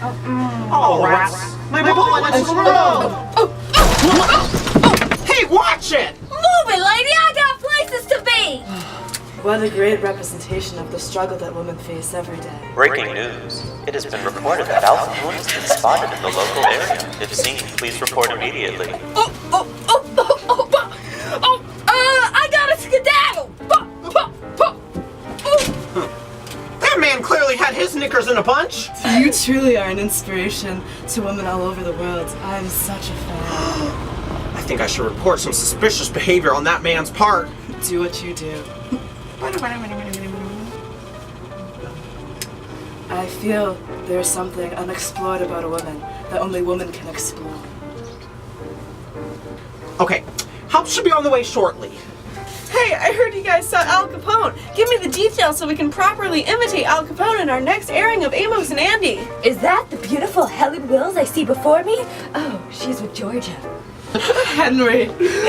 Oh, rats! My ball went to the road! Hey, watch it! Move it, lady! I got places to be! What a great representation of the struggle that women face every day. Breaking news. It has been reported that Alvin Wills has been spotted in the local area. If seen, please report immediately. I gotta skedaddle! That man clearly had his knickers in a bunch! You truly are an inspiration to women all over the world. I'm such a fan. I think I should report some suspicious behavior on that man's part. Do what you do. I feel there's something unexplored about a woman that only women can explore. Okay, help should be on the way shortly. Hey, I heard you guys saw Al Capone. Give me the details so we can properly imitate Al Capone in our next airing of Amos and Andy. Is that the beautiful Helen Wills I see before me? Oh, she's with Georgia. Henry.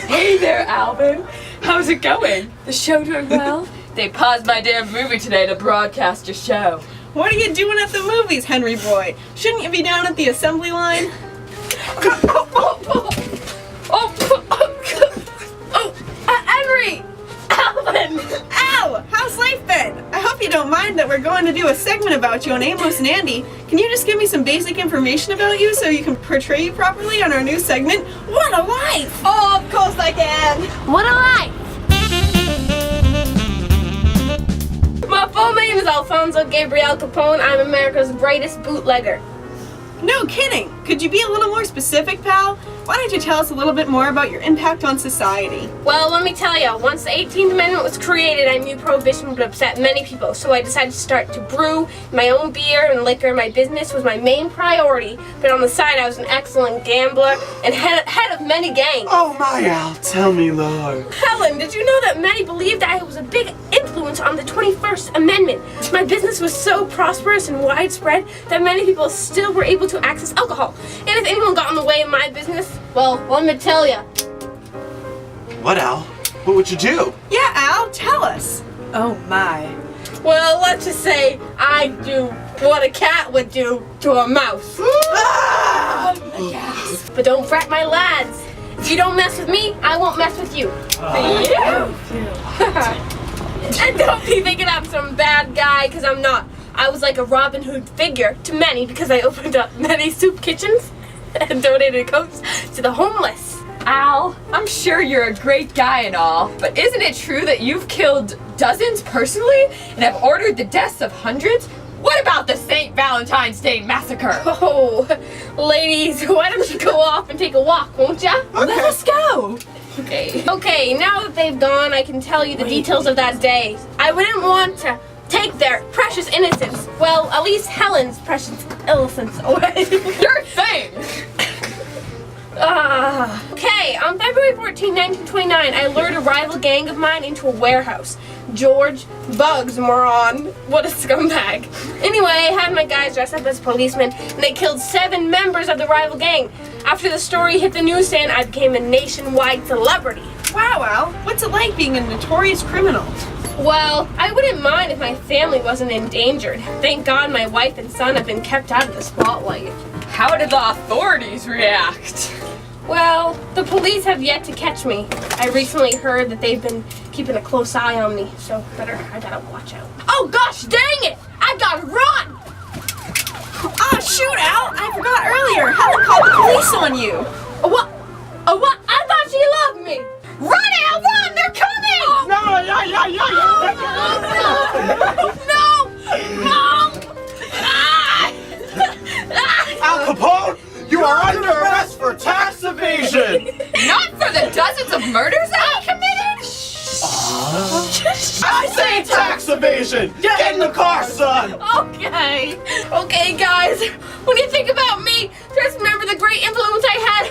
Hey there, Alvin. How's it going? The show doing well? They paused my damn movie today to broadcast your show. What are you doing at the movies, Henry boy? Shouldn't you be down at the assembly line? Henry! Alvin! Ow! How's life been? I hope you don't mind that we're going to do a segment about you on Amos and Andy. Can you just give me some basic information about you so you can portray you properly on our new segment? What a life! Oh, of course I can! What a life! My full name is Alfonso Gabriel Capone. I'm America's greatest bootlegger. No kidding! Could you be a little more specific, pal? Why don't you tell us a little bit more about your impact on society? Well, let me tell you, once the 18th Amendment was created, I knew Prohibition would upset many people, so I decided to start to brew my own beer and liquor. My business was my main priority, but on the side I was an excellent gambler and head of many gangs. Oh my Al, tell me Lord. Helen, did you know that many believed that I was a big influence on the 21st Amendment? My business was so prosperous and widespread that many people still were able to access alcohol. And if anyone got in the way of my business, well, let me tell you. What, Al? What would you do? Yeah, Al, tell us. Oh my. Well, let's just say I do what a cat would do to a mouse. But don't fret, my lads. If you don't mess with me, I won't mess with you. And don't be thinking I'm some bad guy, because I'm not. I was like a Robin Hood figure to many because I opened up many soup kitchens and donated coats to the homeless. Al, I'm sure you're a great guy and all, but isn't it true that you've killed dozens personally and have ordered the deaths of hundreds? What about the St. Valentine's Day massacre? Oh, ladies, why don't you go off and take a walk, won't ya? Okay. Let us go. Okay, now that they've gone, I can tell you the details of that day. I wouldn't want to take their precious innocence. Well, at least Helen's precious innocence away. Your thing! Okay, on February 14, 1929, I lured a rival gang of mine into a warehouse. George Bugs, moron. What a scumbag. Anyway, I had my guys dressed up as policemen, and they killed 7 members of the rival gang. After the story hit the newsstand, I became a nationwide celebrity. Wow, Al, what's it like being a notorious criminal? Well, I wouldn't mind if my family wasn't endangered. Thank God my wife and son have been kept out of the spotlight. How did the authorities react? Well, the police have yet to catch me. I recently heard that they've been keeping a close eye on me, so I gotta watch out. Oh gosh, dang it! I gotta run! Ah, shoot, Al! I forgot earlier. Helen called the police on you. What? I thought she loved me! Run, Al, run! They're coming! No! Al Capone, you are under arrest for tax evasion! Not for the dozens of murders I committed? I say tax evasion! Get in the car, son! Okay, guys. When you think about me, just remember the great influence I had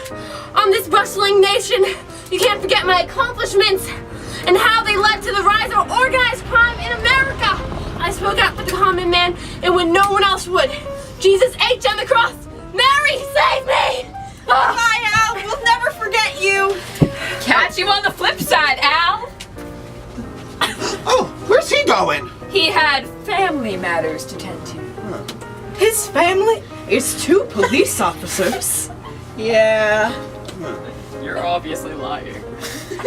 on this bustling nation. You can't forget my accomplishments and how they led to the rise of organized crime in America. I spoke up for the common man and when no one else would. Jesus H on the cross. Mary, save me! Bye, Al. We'll never forget you. Catch you on the flip side, Al. Oh, where's he going? He had family matters to tend to. His family? It's 2 police officers. Yeah. You're obviously lying.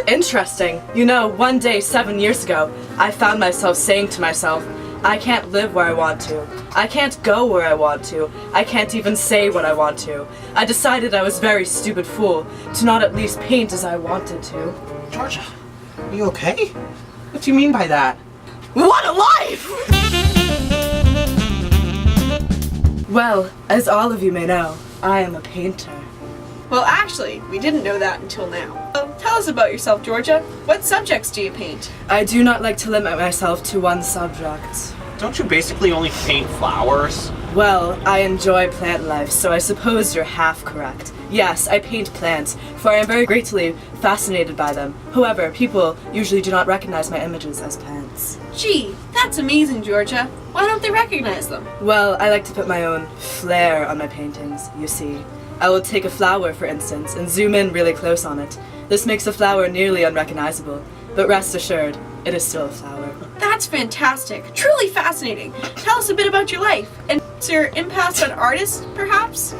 Interesting. You know, one day 7 years ago, I found myself saying to myself, I can't live where I want to. I can't go where I want to. I can't even say what I want to. I decided I was a very stupid fool to not at least paint as I wanted to. Georgia, are you okay? What do you mean by that? What a life! Well, as all of you may know, I am a painter. Well, actually, we didn't know that until now. So, tell us about yourself, Georgia. What subjects do you paint? I do not like to limit myself to one subject. Don't you basically only paint flowers? Well, I enjoy plant life, so I suppose you're half correct. Yes, I paint plants, for I am very greatly fascinated by them. However, people usually do not recognize my images as plants. Gee, that's amazing, Georgia. Why don't they recognize them? Well, I like to put my own flair on my paintings, you see. I will take a flower, for instance, and zoom in really close on it. This makes the flower nearly unrecognizable, but rest assured, it is still a flower. That's fantastic. Truly fascinating. Tell us a bit about your life and your impact on artists, perhaps?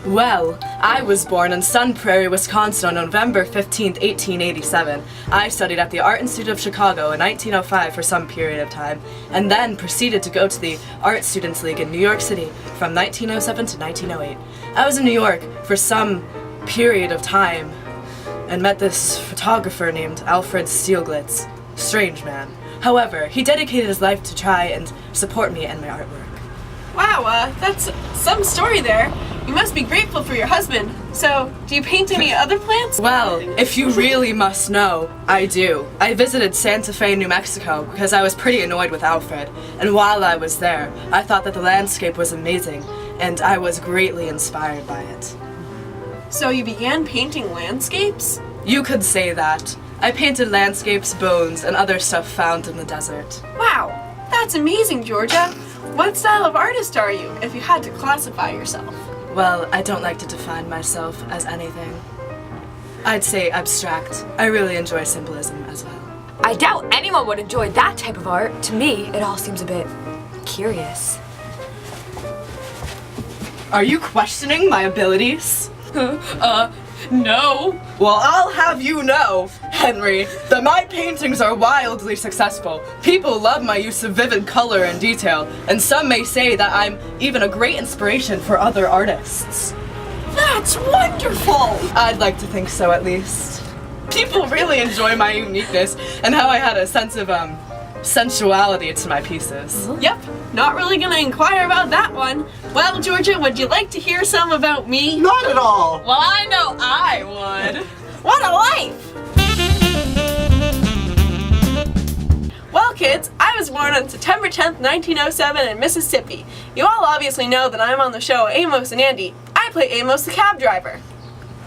Well, I was born in Sun Prairie, Wisconsin on November 15th, 1887. I studied at the Art Institute of Chicago in 1905 for some period of time, and then proceeded to go to the Art Students League in New York City from 1907 to 1908. I was in New York for some period of time and met this photographer named Alfred Stieglitz. Strange man. However, he dedicated his life to try and support me and my artwork. Wow, that's some story there. You must be grateful for your husband. So, do you paint any other plants? Well, if you really must know, I do. I visited Santa Fe, New Mexico because I was pretty annoyed with Alfred, and while I was there, I thought that the landscape was amazing, and I was greatly inspired by it. So you began painting landscapes? You could say that. I painted landscapes, bones, and other stuff found in the desert. Wow, that's amazing, Georgia. What style of artist are you, if you had to classify yourself? Well, I don't like to define myself as anything. I'd say abstract. I really enjoy symbolism as well. I doubt anyone would enjoy that type of art. To me, it all seems a bit curious. Are you questioning my abilities? No. Well, I'll have you know, Henry, that my paintings are wildly successful. People love my use of vivid color and detail, and some may say that I'm even a great inspiration for other artists. That's wonderful! I'd like to think so, at least. People really enjoy my uniqueness and how I had a sense of, sensuality to my pieces. Yep, not really gonna inquire about that one. Well, Georgia, would you like to hear some about me? Not at all! Well, I know I would. What a life! Well, kids, I was born on September 10th, 1907 in Mississippi. You all obviously know that I'm on the show Amos and Andy. I play Amos the cab driver.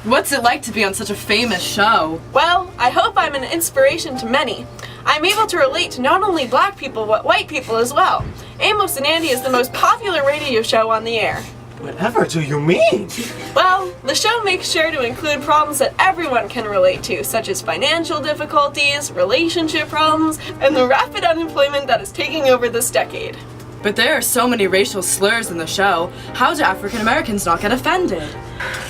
What's it like to be on such a famous show? Well, I hope I'm an inspiration to many. I'm able to relate to not only black people, but white people as well. Amos and Andy is the most popular radio show on the air. Whatever do you mean? Well, the show makes sure to include problems that everyone can relate to, such as financial difficulties, relationship problems, and the rapid unemployment that is taking over this decade. But there are so many racial slurs in the show. How do African Americans not get offended?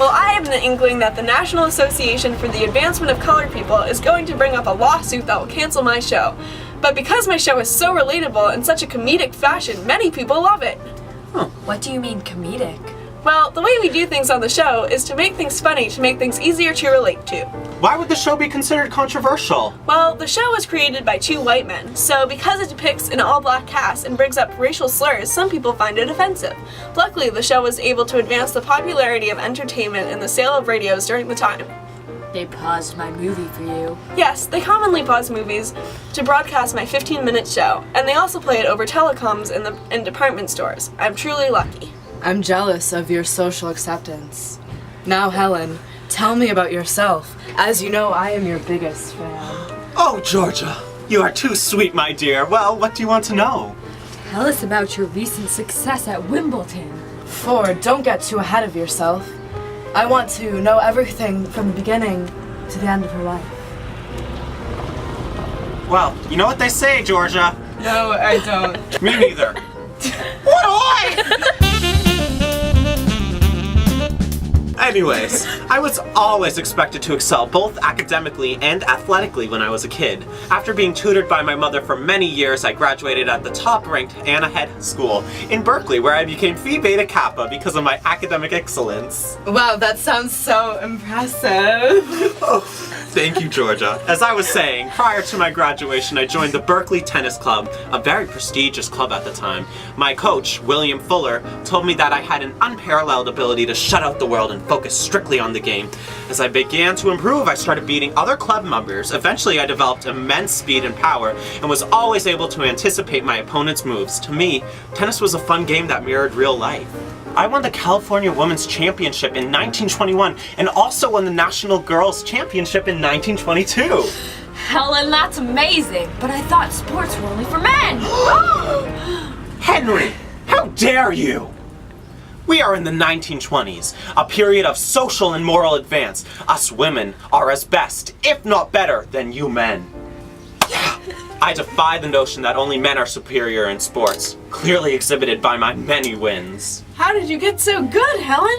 Well, I have an inkling that the National Association for the Advancement of Colored People is going to bring up a lawsuit that will cancel my show. But because my show is so relatable in such a comedic fashion, many people love it. What do you mean comedic? Well, the way we do things on the show is to make things funny, to make things easier to relate to. Why would the show be considered controversial? Well, the show was created by 2 white men, so because it depicts an all-black cast and brings up racial slurs, some people find it offensive. Luckily, the show was able to advance the popularity of entertainment and the sale of radios during the time. They paused my movie for you. Yes, they commonly pause movies to broadcast my 15-minute show, and they also play it over telecoms in department stores. I'm truly lucky. I'm jealous of your social acceptance. Now, Helen, tell me about yourself. As you know, I am your biggest fan. Oh, Georgia, you are too sweet, my dear. Well, what do you want to know? Tell us about your recent success at Wimbledon. Ford, don't get too ahead of yourself. I want to know everything from the beginning to the end of her life. Well, you know what they say, Georgia. No, I don't. Me neither. What a life! Anyways, I was always expected to excel both academically and athletically when I was a kid. After being tutored by my mother for many years, I graduated at the top-ranked Anna Head School in Berkeley, where I became Phi Beta Kappa because of my academic excellence. Wow, that sounds so impressive. Oh, thank you, Georgia. As I was saying, prior to my graduation, I joined the Berkeley Tennis Club, a very prestigious club at the time. My coach, William Fuller, told me that I had an unparalleled ability to shut out the world and focus strictly on the game. As I began to improve, I started beating other club members. Eventually, I developed immense speed and power and was always able to anticipate my opponent's moves. To me, tennis was a fun game that mirrored real life. I won the California Women's Championship in 1921 and also won the National Girls Championship in 1922. Helen, that's amazing, but I thought sports were only for men. Henry, how dare you! We are in the 1920s, a period of social and moral advance. Us women are as best, if not better, than you men. I defy the notion that only men are superior in sports, clearly exhibited by my many wins. How did you get so good, Helen?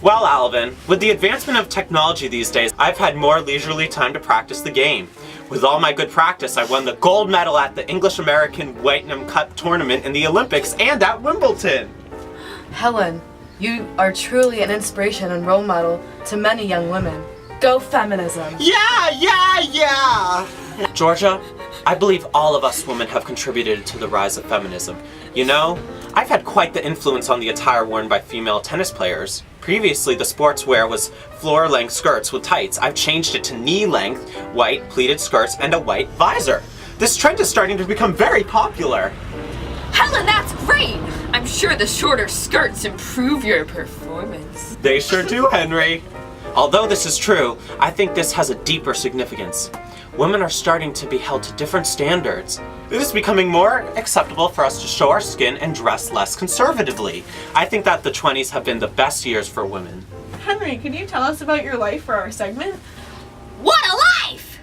Well, Alvin, with the advancement of technology these days, I've had more leisurely time to practice the game. With all my good practice, I won the gold medal at the English-American Whitenham Cup tournament in the Olympics and at Wimbledon. Helen, you are truly an inspiration and role model to many young women. Go feminism. Yeah! Georgia, I believe all of us women have contributed to the rise of feminism. You know, I've had quite the influence on the attire worn by female tennis players. Previously, the sportswear was floor-length skirts with tights. I've changed it to knee-length, white pleated skirts and a white visor. This trend is starting to become very popular. Helen, that's great! I'm sure the shorter skirts improve your performance. They sure do, Henry. Although this is true, I think this has a deeper significance. Women are starting to be held to different standards. It is becoming more acceptable for us to show our skin and dress less conservatively. I think that the 20s have been the best years for women. Henry, could you tell us about your life for our segment? What a life!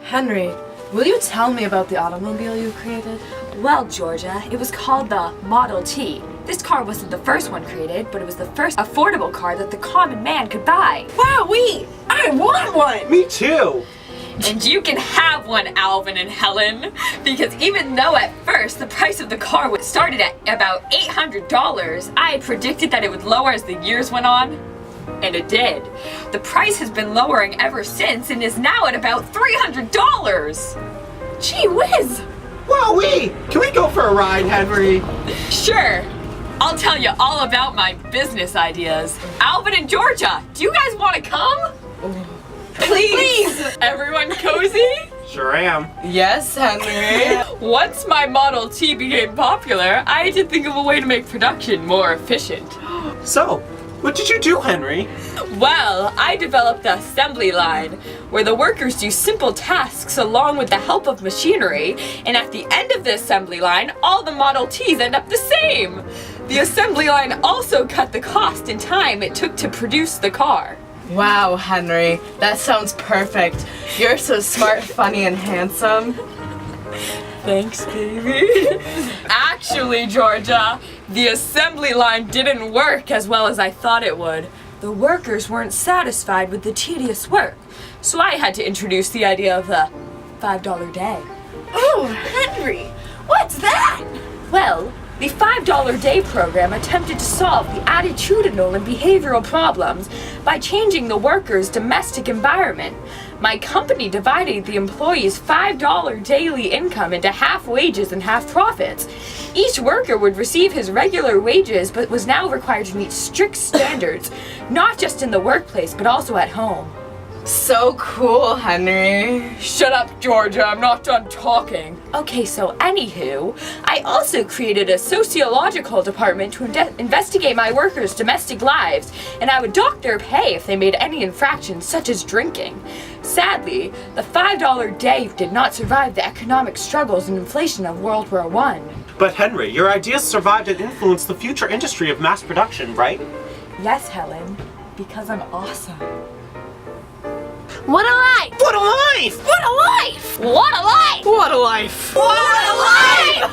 Henry, will you tell me about the automobile you created? Well, Georgia, it was called the Model T. This car wasn't the first one created, but it was the first affordable car that the common man could buy. Wowee! I want one! Me too! And you can have one, Alvin and Helen, because even though at first the price of the car was started at about $800, I predicted that it would lower as the years went on, and it did. The price has been lowering ever since and is now at about $300. Gee whiz! Wowee! Can we go for a ride, Henry? Sure. I'll tell you all about my business ideas. Alvin and Georgia, do you guys want to come? Please! Everyone cozy? Sure am. Yes, Henry. Once my Model T became popular, I had to think of a way to make production more efficient. So, what did you do, Henry? Well, I developed the assembly line, where the workers do simple tasks along with the help of machinery, and at the end of the assembly line, all the Model Ts end up the same. The assembly line also cut the cost and time it took to produce the car. Wow, Henry, that sounds perfect. You're so smart, funny, and handsome. Thanks, baby. Actually, Georgia, the assembly line didn't work as well as I thought it would. The workers weren't satisfied with the tedious work, so I had to introduce the idea of the $5 day. Oh, Henry! What's that? Well, the $5 day program attempted to solve the attitudinal and behavioral problems by changing the workers' domestic environment. My company divided the employees' $5 daily income into half wages and half profits. Each worker would receive his regular wages but was now required to meet strict standards, not just in the workplace but also at home. So cool, Henry. Shut up, Georgia, I'm not done talking. Okay, so anywho, I also created a sociological department to investigate my workers' domestic lives, and I would dock their pay if they made any infractions, such as drinking. Sadly, the $5 day did not survive the economic struggles and inflation of World War I. But Henry, your ideas survived and influenced the future industry of mass production, right? Yes, Helen, because I'm awesome. What a life! What a life! What a life! What a life! What a life! What a life!